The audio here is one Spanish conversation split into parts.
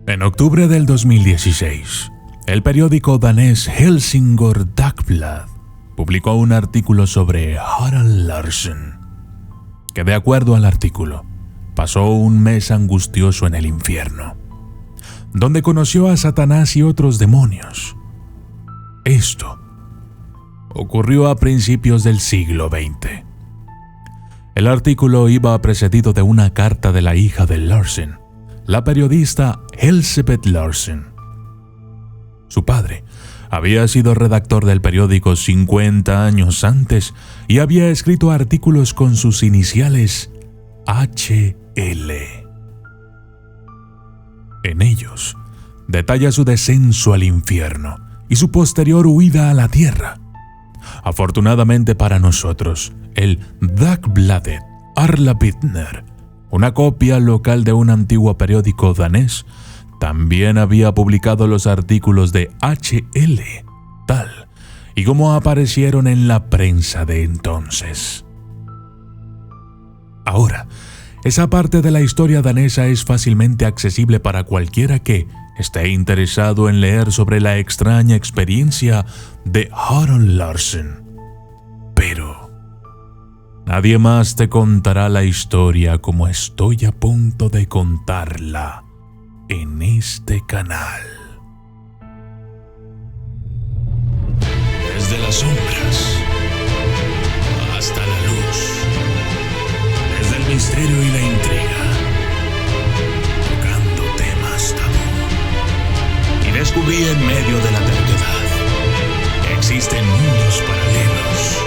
En octubre del 2016, el periódico danés Helsingør Dagblad publicó un artículo sobre Harald Larsen, que de acuerdo al artículo, pasó un mes angustioso en el infierno, donde conoció a Satanás y otros demonios. Esto ocurrió a principios del siglo XX. El artículo iba precedido de una carta de la hija de Larsen, la periodista Elsebeth Larsen. Su padre había sido redactor del periódico 50 años antes y había escrito artículos con sus iniciales HL. En ellos, detalla su descenso al infierno y su posterior huida a la tierra. Afortunadamente para nosotros, el Dagbladet Arlabitner, una copia local de un antiguo periódico danés, también había publicado los artículos de HL, tal y como aparecieron en la prensa de entonces. Ahora, esa parte de la historia danesa es fácilmente accesible para cualquiera que esté interesado en leer sobre la extraña experiencia de Harald Larsen. Pero nadie más te contará la historia como estoy a punto de contarla en este canal. Desde las sombras hasta la luz, desde el misterio y la intriga, tocando temas tabú. Y descubrí en medio de la terquedad que existen mundos paralelos.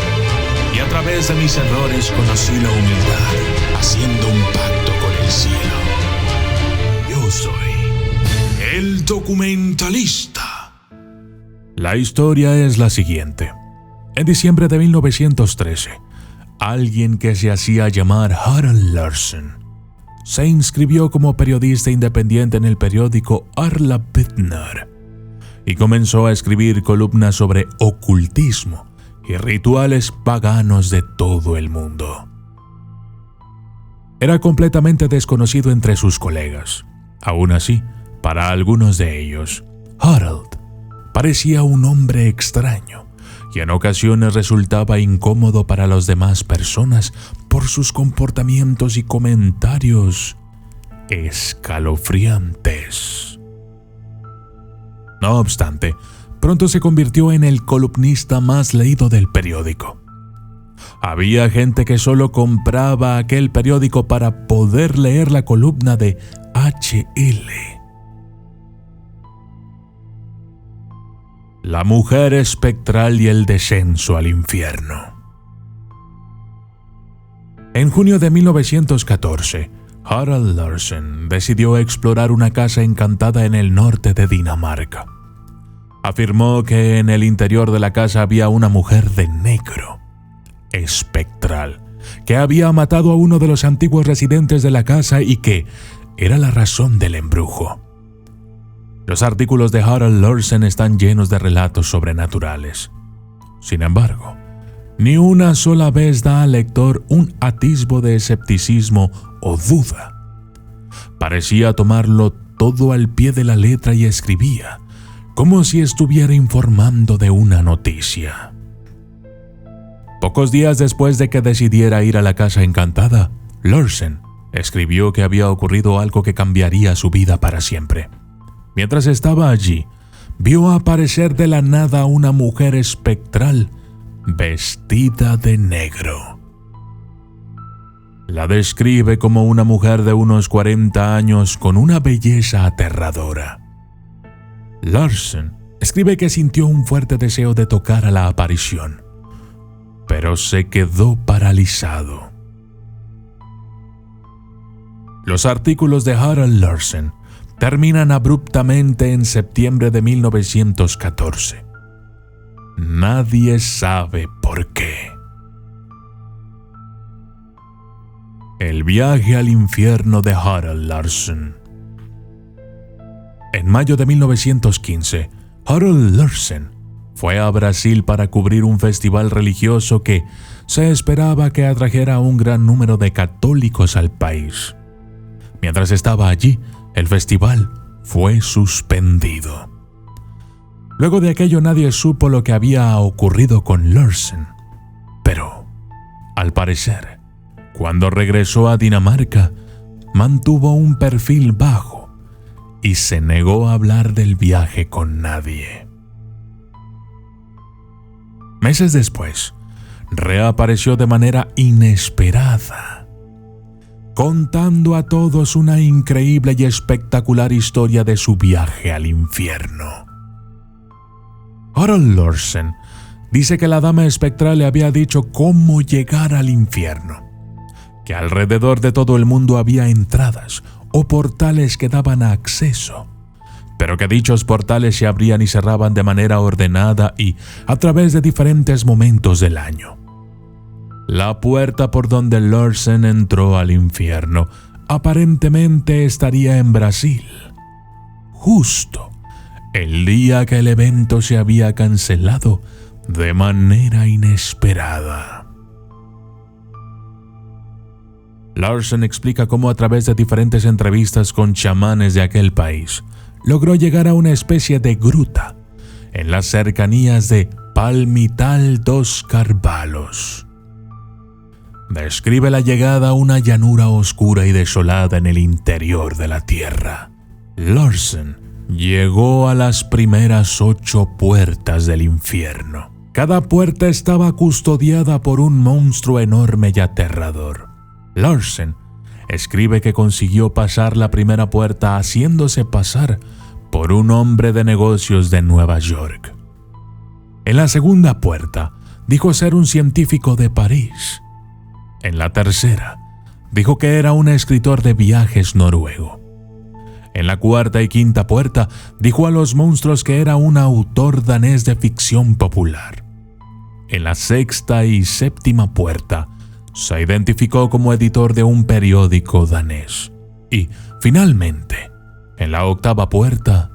Y a través de mis errores conocí la humildad, haciendo un pacto con el cielo. Yo soy el documentalista. La historia es la siguiente. En diciembre de 1913, alguien que se hacía llamar Harald Larsen se inscribió como periodista independiente en el periódico Arlabitner y comenzó a escribir columnas sobre ocultismo y rituales paganos de todo el mundo. Era completamente desconocido entre sus colegas. Aún así, para algunos de ellos, Harald parecía un hombre extraño y en ocasiones resultaba incómodo para las demás personas por sus comportamientos y comentarios escalofriantes. No obstante, pronto se convirtió en el columnista más leído del periódico. Había gente que solo compraba aquel periódico para poder leer la columna de HL. La mujer espectral y el descenso al infierno. En junio de 1914, Harald Larsen decidió explorar una casa encantada en el norte de Dinamarca. Afirmó que en el interior de la casa había una mujer de negro, espectral, que había matado a uno de los antiguos residentes de la casa y que era la razón del embrujo. Los artículos de Harald Larsen están llenos de relatos sobrenaturales. Sin embargo, ni una sola vez da al lector un atisbo de escepticismo o duda. Parecía tomarlo todo al pie de la letra y escribía como si estuviera informando de una noticia. Pocos días después de que decidiera ir a la casa encantada, Larsen escribió que había ocurrido algo que cambiaría su vida para siempre. Mientras estaba allí, vio aparecer de la nada a una mujer espectral vestida de negro. La describe como una mujer de unos 40 años con una belleza aterradora. Larsen escribe que sintió un fuerte deseo de tocar a la aparición, pero se quedó paralizado. Los artículos de Harald Larsen terminan abruptamente en septiembre de 1914. Nadie sabe por qué. El viaje al infierno de Harald Larsen. En mayo de 1915, Harald Larsen fue a Brasil para cubrir un festival religioso que se esperaba que atrajera a un gran número de católicos al país. Mientras estaba allí, el festival fue suspendido. Luego de aquello nadie supo lo que había ocurrido con Larsen, pero, al parecer, cuando regresó a Dinamarca, mantuvo un perfil bajo y se negó a hablar del viaje con nadie. Meses después, reapareció de manera inesperada, contando a todos una increíble y espectacular historia de su viaje al infierno. Harald Larsen dice que la dama espectral le había dicho cómo llegar al infierno, que alrededor de todo el mundo había entradas o portales que daban acceso, pero que dichos portales se abrían y cerraban de manera ordenada y a través de diferentes momentos del año. La puerta por donde Larsen entró al infierno aparentemente estaría en Brasil, justo el día que el evento se había cancelado de manera inesperada. Larsen explica cómo a través de diferentes entrevistas con chamanes de aquel país, logró llegar a una especie de gruta en las cercanías de Palmital dos Carvalhos. Describe la llegada a una llanura oscura y desolada en el interior de la tierra. Larsen llegó a las primeras 8 puertas del infierno. Cada puerta estaba custodiada por un monstruo enorme y aterrador. Larsen escribe que consiguió pasar la primera puerta haciéndose pasar por un hombre de negocios de Nueva York. En la segunda puerta, dijo ser un científico de París. En la tercera, dijo que era un escritor de viajes noruego. En la cuarta y quinta puerta, dijo a los monstruos que era un autor danés de ficción popular. En la sexta y séptima puerta, se identificó como editor de un periódico danés. Y, finalmente, en la octava puerta,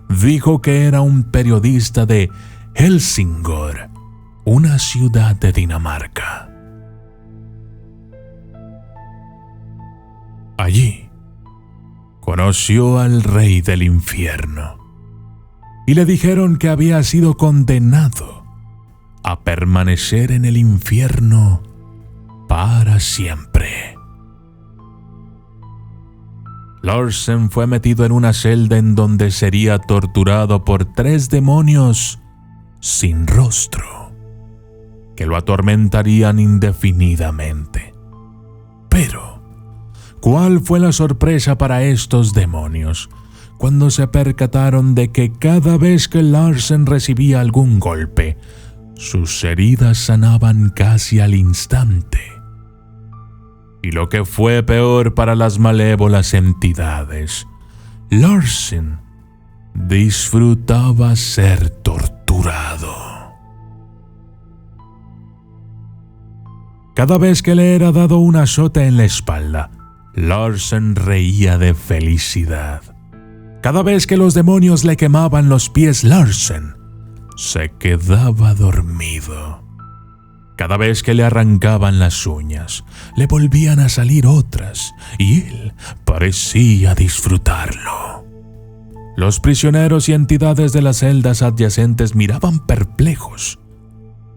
dijo que era un periodista de Helsingør, una ciudad de Dinamarca. Allí, conoció al rey del infierno y le dijeron que había sido condenado a permanecer en el infierno para siempre. Larsen fue metido en una celda en donde sería torturado por 3 demonios sin rostro, que lo atormentarían indefinidamente. Pero, ¿cuál fue la sorpresa para estos demonios cuando se percataron de que cada vez que Larsen recibía algún golpe, sus heridas sanaban casi al instante? Y lo que fue peor para las malévolas entidades, Larsen disfrutaba ser torturado. Cada vez que le era dado un azote en la espalda, Larsen reía de felicidad. Cada vez que los demonios le quemaban los pies, Larsen se quedaba dormido. Cada vez que le arrancaban las uñas, le volvían a salir otras, y él parecía disfrutarlo. Los prisioneros y entidades de las celdas adyacentes miraban perplejos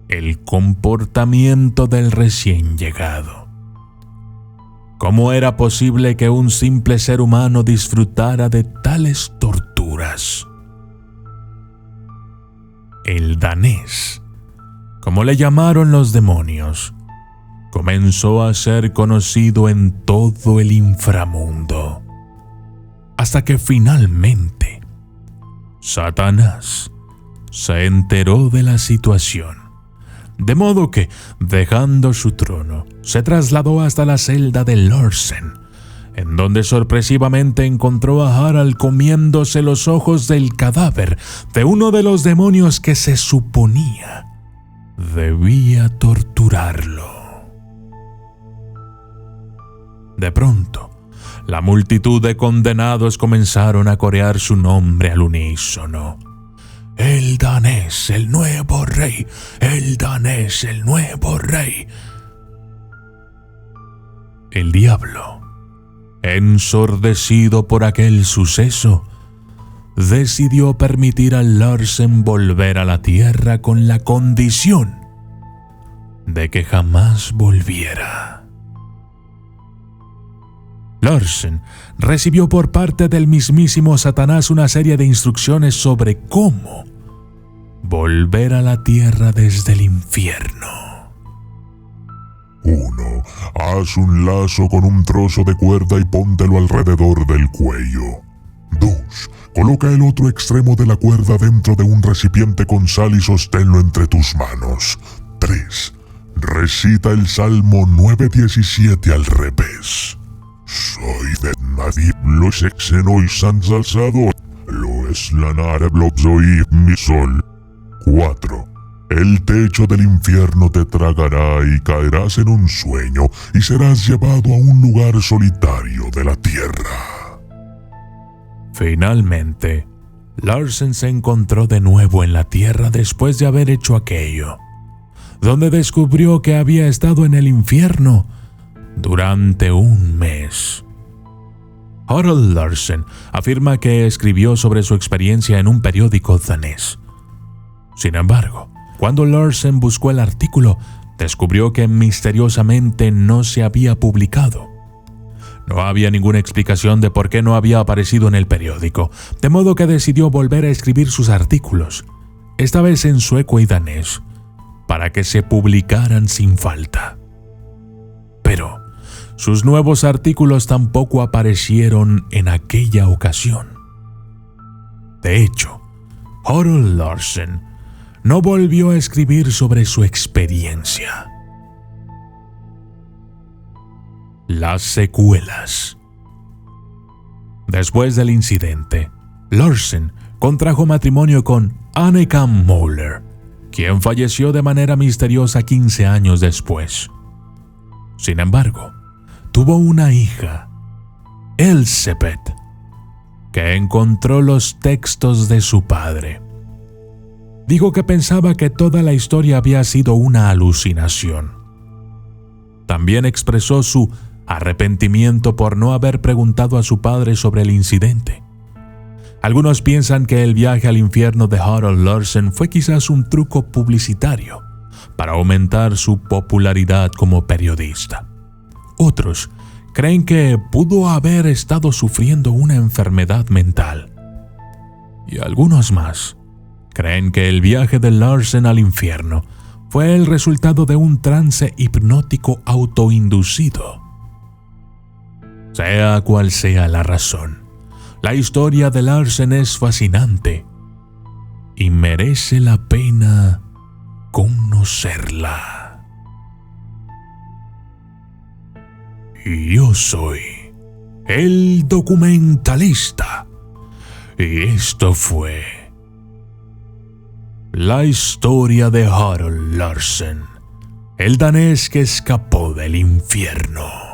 el comportamiento del recién llegado. ¿Cómo era posible que un simple ser humano disfrutara de tales torturas? El danés, como le llamaron los demonios, comenzó a ser conocido en todo el inframundo, hasta que finalmente Satanás se enteró de la situación, de modo que, dejando su trono, se trasladó hasta la celda de Larsen, en donde sorpresivamente encontró a Harald comiéndose los ojos del cadáver de uno de los demonios que se suponía debía torturarlo. De pronto, la multitud de condenados comenzaron a corear su nombre al unísono. El danés, el nuevo rey, el danés, el nuevo rey. El diablo, ensordecido por aquel suceso, decidió permitir a Larsen volver a la Tierra con la condición de que jamás volviera. Larsen recibió por parte del mismísimo Satanás una serie de instrucciones sobre cómo volver a la Tierra desde el infierno. 1. Haz un lazo con un trozo de cuerda y póntelo alrededor del cuello. 2. Coloca el otro extremo de la cuerda dentro de un recipiente con sal y sosténlo entre tus manos. 3. Recita el Salmo 9:17 al revés. Soy de nadie los exenois ensalzado, lo es la nare blobzoi mi sol. 4. El techo del infierno te tragará y caerás en un sueño y serás llevado a un lugar solitario de la tierra. Finalmente, Larsen se encontró de nuevo en la Tierra después de haber hecho aquello, donde descubrió que había estado en el infierno durante un mes. Harald Larsen afirma que escribió sobre su experiencia en un periódico danés. Sin embargo, cuando Larsen buscó el artículo, descubrió que misteriosamente no se había publicado. No había ninguna explicación de por qué no había aparecido en el periódico, de modo que decidió volver a escribir sus artículos, esta vez en sueco y danés, para que se publicaran sin falta. Pero sus nuevos artículos tampoco aparecieron en aquella ocasión. De hecho, Harald Larsen no volvió a escribir sobre su experiencia. Las secuelas. Después del incidente, Larsen contrajo matrimonio con Annika Möller, quien falleció de manera misteriosa 15 años después. Sin embargo, tuvo una hija, Elsebeth, que encontró los textos de su padre. Dijo que pensaba que toda la historia había sido una alucinación. También expresó su arrepentimiento por no haber preguntado a su padre sobre el incidente. Algunos piensan que el viaje al infierno de Harald Larsen fue quizás un truco publicitario para aumentar su popularidad como periodista. Otros creen que pudo haber estado sufriendo una enfermedad mental. Y algunos más creen que el viaje de Larsen al infierno fue el resultado de un trance hipnótico autoinducido. Sea cual sea la razón, la historia de Larsen es fascinante y merece la pena conocerla. Y yo soy el documentalista y esto fue la historia de Harald Larsen, el danés que escapó del infierno.